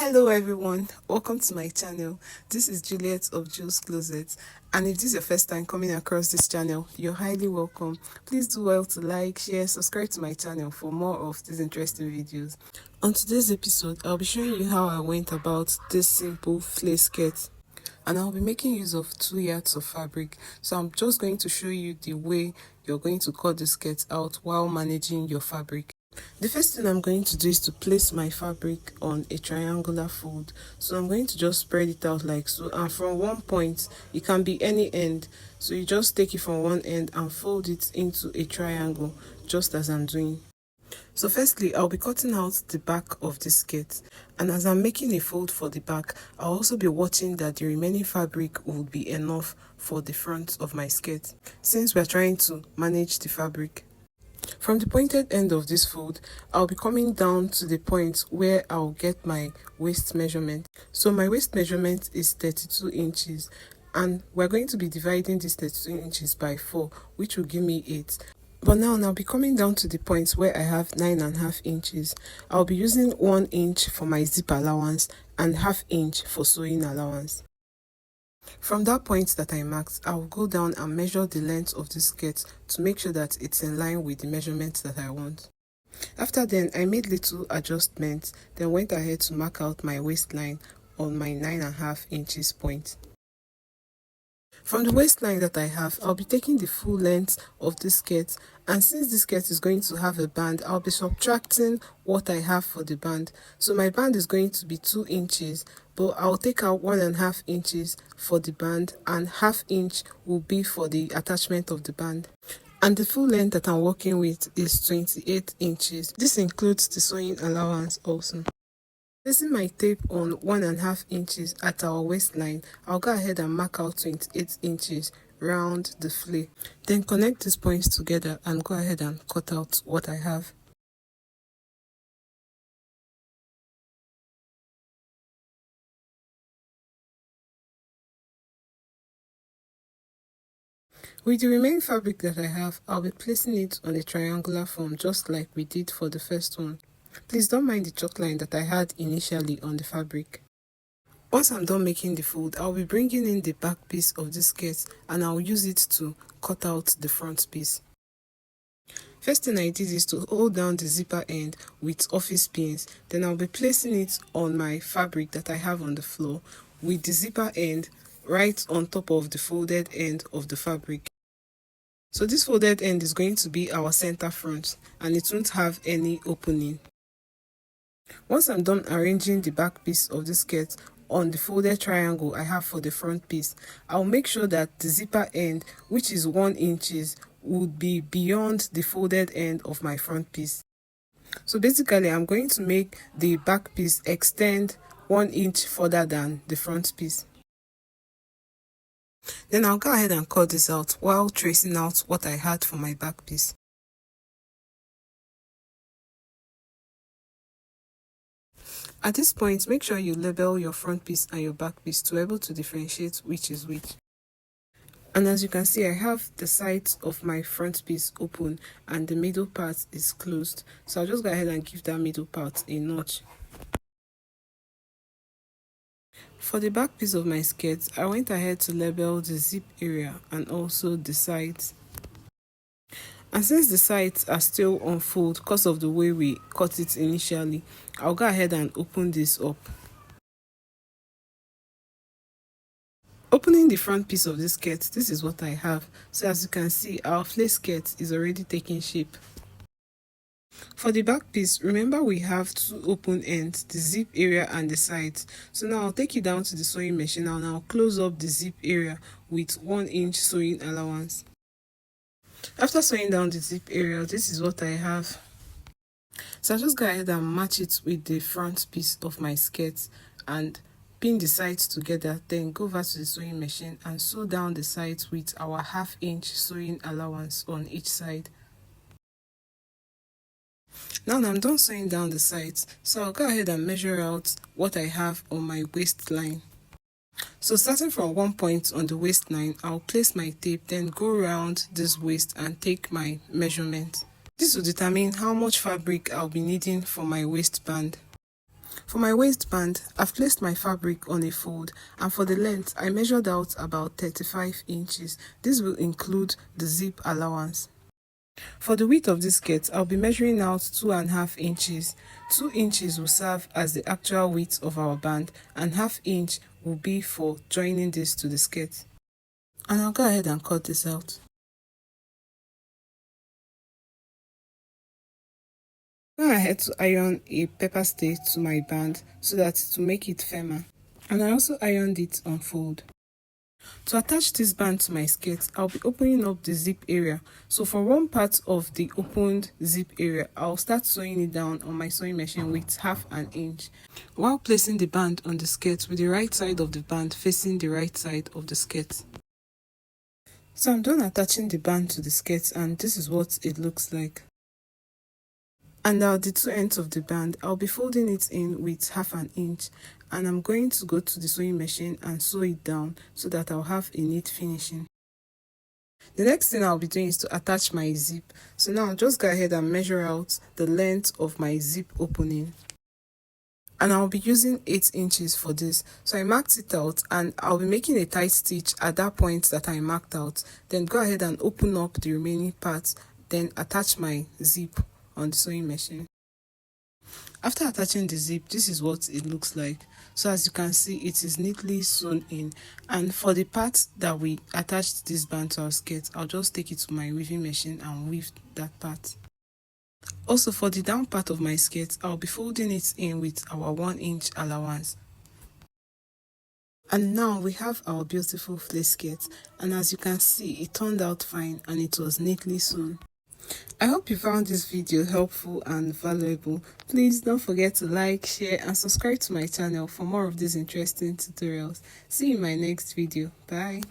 Hello everyone, welcome to my channel. This is Juliet of Julzzcloset, and if this is your first time coming across this channel, you're highly welcome. Please do well to like, share, subscribe to my channel for more of these interesting videos. On today's episode, I'll be showing you how I went about this simple flare skirt, and I'll be making use of 2 yards of fabric. So I'm just going to show you the way you're going to cut the skirt out while managing your fabric. The first thing I'm going to do is to place my fabric on a triangular fold. So I'm going to just spread it out like so, and from one point, it can be any end, so you just take it from one end and fold it into a triangle, just as I'm doing. So firstly, I'll be cutting out the back of the skirt, and as I'm making a fold for the back, I'll also be watching that the remaining fabric will be enough for the front of my skirt, since we're trying to manage the fabric. From the pointed end of this fold, I'll be coming down to the point where I'll get my waist measurement. So my waist measurement is 32 inches, and we're going to be dividing this 32 inches by 4, which will give me 8. But now I'll be coming down to the point where I have 9.5 inches. I'll be using 1 inch for my zip allowance and 1/2 inch for sewing allowance. From that point that I marked, I will go down and measure the length of the skirt to make sure that it's in line with the measurements that I want. After then, I made little adjustments, then went ahead to mark out my waistline on my 9.5 inches point. From the waistline that I have, I'll be taking the full length of this skirt, and since this skirt is going to have a band, I'll be subtracting what I have for the band. So my band is going to be 2 inches, but I'll take out 1.5 inches for the band, and 1/2 inch will be for the attachment of the band. And the full length that I'm working with is 28 inches. This includes the sewing allowance also. Placing my tape on 1.5 inches at our waistline, I'll go ahead and mark out 28 inches round the flare. Then connect these points together and go ahead and cut out what I have. With the remaining fabric that I have, I'll be placing it on a triangular form just like we did for the first one. Please don't mind the chalk line that I had initially on the fabric. Once I'm done making the fold, I'll be bringing in the back piece of the skirt, and I'll use it to cut out the front piece. First thing I did is to hold down the zipper end with office pins. Then I'll be placing it on my fabric that I have on the floor with the zipper end right on top of the folded end of the fabric. So this folded end is going to be our center front, and it won't have any opening. Once I'm done arranging the back piece of the skirt on the folded triangle I have for the front piece, I'll make sure that the zipper end, which is 1 inches, would be beyond the folded end of my front piece. So basically, I'm going to make the back piece extend 1 inch further than the front piece. Then I'll go ahead and cut this out while tracing out what I had for my back piece. At this point, make sure you label your front piece and your back piece to be able to differentiate which is which. And as you can see, I have the sides of my front piece open and the middle part is closed. So I'll just go ahead and give that middle part a notch. For the back piece of my skirt, I went ahead to label the zip area and also the sides. And since the sides are still on fold because of the way we cut it initially, I'll go ahead and open this up. Opening the front piece of this skirt, this is what I have. So as you can see, our flare skirt is already taking shape. For the back piece, remember we have 2 open ends, the zip area and the sides. So now I'll take you down to the sewing machine and I'll close up the zip area with 1 inch sewing allowance. After sewing down the zip area, this is what I have. So I'll just go ahead and match it with the front piece of my skirt and pin the sides together, then go over to the sewing machine and sew down the sides with our 1/2 inch sewing allowance on each side. Now I'm done sewing down the sides, so I'll go ahead and measure out what I have on my waistline. So starting from one point on the waistline, I'll place my tape, then go around this waist and take my measurement. This will determine how much fabric I'll be needing for my waistband. For my waistband, I've placed my fabric on a fold, and for the length, I measured out about 35 inches. This will include the zip allowance. For the width of this skirt, I'll be measuring out 2.5 inches. 2 inches will serve as the actual width of our band, and ½ inch will be for joining this to the skirt. And I'll go ahead and cut this out. Now I had to iron a pepper stay to my band so that to make it firmer, and I also ironed it on fold. To attach this band to my skirt, I'll be opening up the zip area. So for one part of the opened zip area, I'll start sewing it down on my sewing machine with ½ inch, while placing the band on the skirt with the right side of the band facing the right side of the skirt. So I'm done attaching the band to the skirt, and this is what it looks like. And now the two ends of the band, I'll be folding it in with ½ inch, and I'm going to go to the sewing machine and sew it down so that I'll have a neat finishing. The next thing I'll be doing is to attach my zip. So now I'll just go ahead and measure out the length of my zip opening. And I'll be using 8 inches for this. So I marked it out, and I'll be making a tight stitch at that point that I marked out. Then go ahead and open up the remaining parts, then attach my zip on the sewing machine. After attaching the zip, this is what it looks like. So as you can see, it is neatly sewn in. And for the part that we attached this band to our skirt, I'll just take it to my weaving machine and weave that part. Also, for the down part of my skirt, I'll be folding it in with our 1 inch allowance. And now we have our beautiful flace skirt, and as you can see, it turned out fine and it was neatly sewn. I hope you found this video helpful and valuable. Please don't forget to like, share and subscribe to my channel for more of these interesting tutorials. See you in my next video. Bye.